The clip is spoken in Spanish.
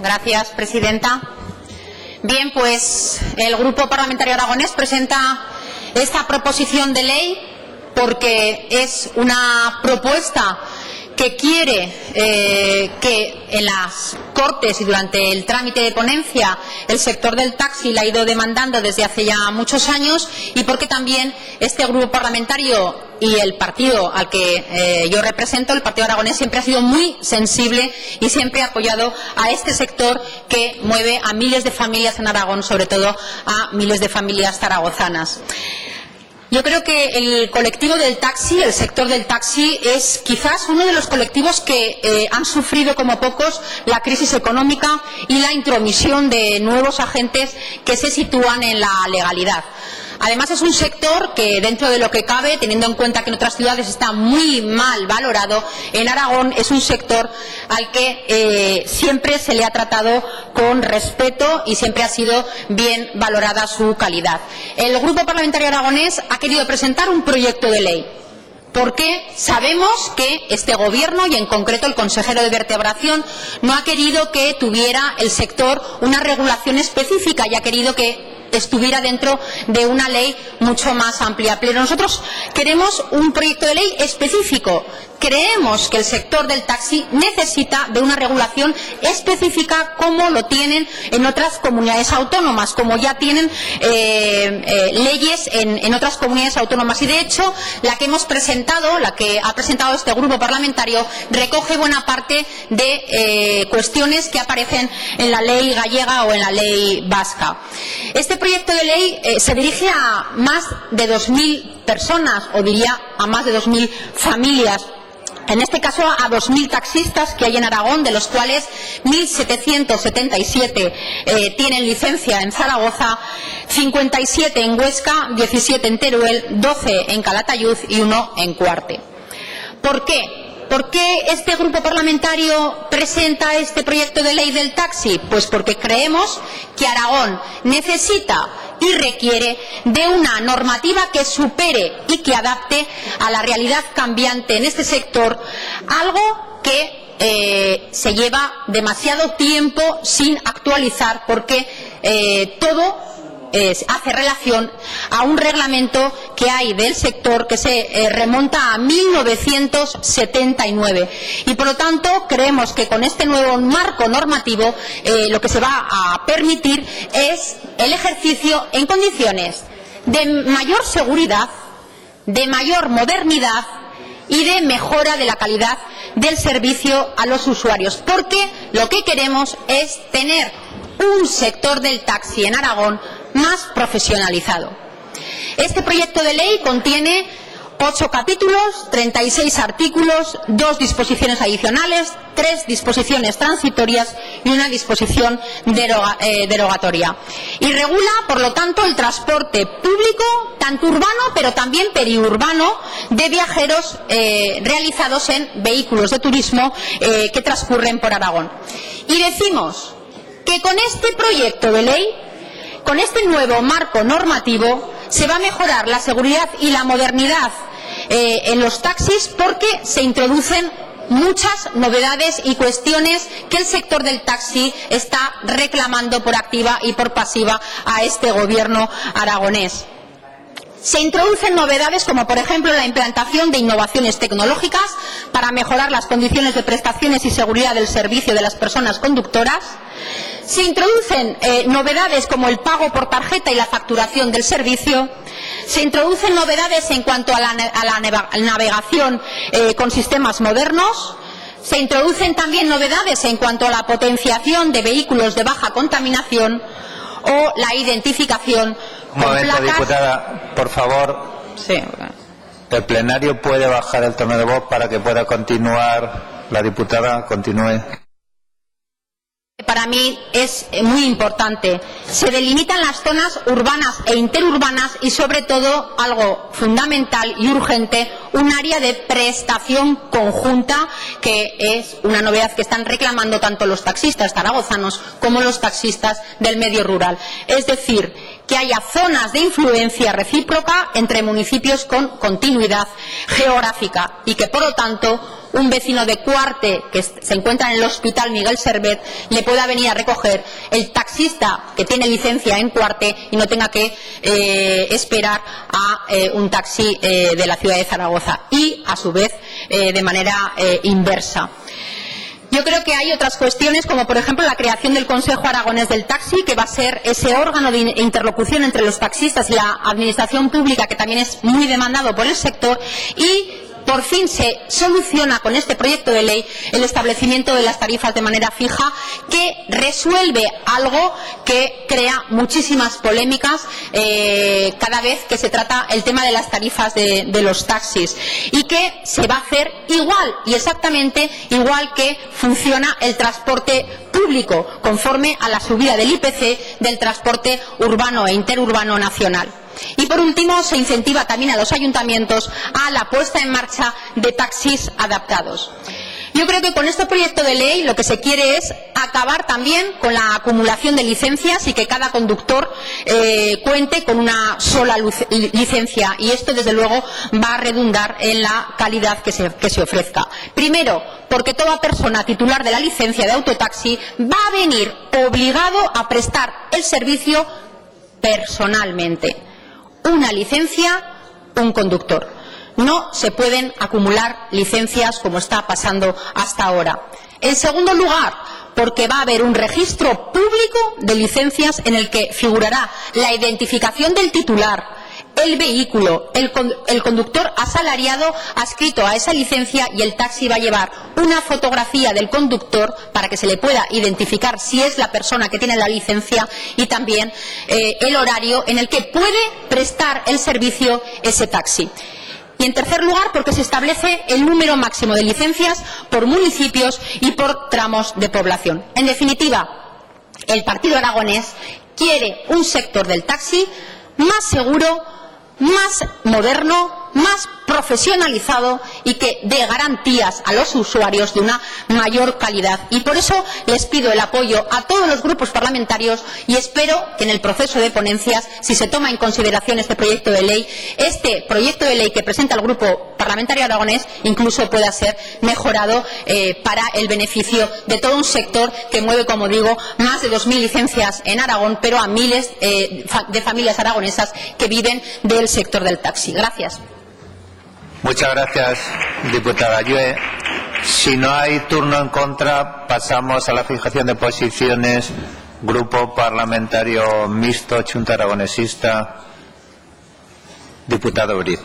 Gracias, presidenta. Bien, pues el Grupo Parlamentario Aragonés presenta esta proposición de ley porque es una propuesta que quiere que en las Cortes y durante el trámite de ponencia el sector del taxi la ha ido demandando desde hace ya muchos años, y porque también este grupo parlamentario y el partido al que yo represento, el Partido Aragonés, siempre ha sido muy sensible y siempre ha apoyado a este sector que mueve a miles de familias en Aragón, sobre todo a miles de familias zaragozanas. Yo creo que el colectivo del taxi, el sector del taxi, es quizás uno de los colectivos que han sufrido como pocos la crisis económica y la intromisión de nuevos agentes que se sitúan en la legalidad. Además, es un sector que, dentro de lo que cabe, teniendo en cuenta que en otras ciudades está muy mal valorado, en Aragón es un sector al que siempre se le ha tratado con respeto y siempre ha sido bien valorada su calidad. El Grupo Parlamentario Aragonés ha querido presentar un proyecto de ley, porque sabemos que este Gobierno, y en concreto el consejero de Vertebración, no ha querido que tuviera el sector una regulación específica y ha querido que estuviera dentro de una ley mucho más amplia. Pero nosotros queremos un proyecto de ley específico. Creemos que el sector del taxi necesita de una regulación específica, como lo tienen en otras comunidades autónomas, como ya tienen leyes en otras comunidades autónomas. Y de hecho, la que hemos presentado, la que ha presentado este grupo parlamentario, recoge buena parte de cuestiones que aparecen en la ley gallega o en la ley vasca. Este proyecto de ley se dirige a más de 2.000 personas, o diría a más de 2.000 familias. En este caso a 2.000 taxistas que hay en Aragón, de los cuales 1.777 tienen licencia en Zaragoza, 57 en Huesca, 17 en Teruel, 12 en Calatayud y 1 en Cuarte. ¿Por qué? ¿Por qué este grupo parlamentario presenta este proyecto de ley del taxi? Pues porque creemos que Aragón necesita y requiere de una normativa que supere y que adapte a la realidad cambiante en este sector, algo que se lleva demasiado tiempo sin actualizar, porque todo hace relación a un reglamento que hay del sector que se remonta a 1979, y por lo tanto creemos que con este nuevo marco normativo lo que se va a permitir es el ejercicio en condiciones de mayor seguridad, de mayor modernidad y de mejora de la calidad del servicio a los usuarios, porque lo que queremos es tener un sector del taxi en Aragón más profesionalizado. Este proyecto de ley contiene 8 capítulos, 36 artículos, 2 disposiciones adicionales, 3 disposiciones transitorias y una disposición derogatoria. Y regula, por lo tanto, el transporte público, tanto urbano pero también periurbano, de viajeros realizados en vehículos de turismo que transcurren por Aragón. Y decimos que con este proyecto de ley, con este nuevo marco normativo, se va a mejorar la seguridad y la modernidad en los taxis, porque se introducen muchas novedades y cuestiones que el sector del taxi está reclamando por activa y por pasiva a este Gobierno aragonés. Se introducen novedades como, por ejemplo, la implantación de innovaciones tecnológicas para mejorar las condiciones de prestaciones y seguridad del servicio de las personas conductoras. Se introducen novedades como el pago por tarjeta y la facturación del servicio. Se introducen novedades en cuanto a la navegación con sistemas modernos. Se introducen también novedades en cuanto a la potenciación de vehículos de baja contaminación o la identificación con placas. Diputada, por favor. Sí. El plenario puede bajar el tono de voz para que pueda continuar la diputada. Continúe. Para mí es muy importante. Se delimitan las zonas urbanas e interurbanas y, sobre todo, algo fundamental y urgente, un área de prestación conjunta, que es una novedad que están reclamando tanto los taxistas zaragozanos como los taxistas del medio rural. Es decir, que haya zonas de influencia recíproca entre municipios con continuidad geográfica y que, por lo tanto, un vecino de Cuarte que se encuentra en el Hospital Miguel Servet le pueda venir a recoger el taxista que tiene licencia en Cuarte y no tenga que esperar a un taxi de la ciudad de Zaragoza, y a su vez de manera inversa. Yo creo que hay otras cuestiones, como por ejemplo la creación del Consejo Aragonés del Taxi, que va a ser ese órgano de interlocución entre los taxistas y la administración pública, que también es muy demandado por el sector, y por fin se soluciona con este proyecto de ley el establecimiento de las tarifas de manera fija, que resuelve algo que crea muchísimas polémicas cada vez que se trata el tema de las tarifas de los taxis, y que se va a hacer igual y exactamente igual que funciona el transporte público, conforme a la subida del IPC del transporte urbano e interurbano nacional. Y por último, se incentiva también a los ayuntamientos a la puesta en marcha de taxis adaptados. Yo creo que con este proyecto de ley lo que se quiere es acabar también con la acumulación de licencias y que cada conductor cuente con una sola licencia, y esto desde luego va a redundar en la calidad que se ofrezca. Primero, porque toda persona titular de la licencia de autotaxi va a venir obligado a prestar el servicio personalmente. Una licencia, un conductor. No se pueden acumular licencias como está pasando hasta ahora. En segundo lugar, porque va a haber un registro público de licencias en el que figurará la identificación del titular, el vehículo, el conductor asalariado adscrito a esa licencia, y el taxi va a llevar una fotografía del conductor para que se le pueda identificar si es la persona que tiene la licencia, y también el horario en el que puede prestar el servicio ese taxi. Y en tercer lugar, porque se establece el número máximo de licencias por municipios y por tramos de población. En definitiva, el Partido Aragonés quiere un sector del taxi más seguro, más moderno, más profesionalizado, y que dé garantías a los usuarios de una mayor calidad. Y por eso les pido el apoyo a todos los grupos parlamentarios, y espero que en el proceso de ponencias, si se toma en consideración este proyecto de ley que presenta el Grupo Parlamentario Aragonés, incluso pueda ser mejorado para el beneficio de todo un sector que mueve, como digo, más de 2.000 licencias en Aragón, pero a miles de familias aragonesas que viven del sector del taxi. Gracias. Muchas gracias, diputada Yue. Si no hay turno en contra, pasamos a la fijación de posiciones. Grupo Parlamentario Mixto, Chunta Aragonesista, diputado Briz.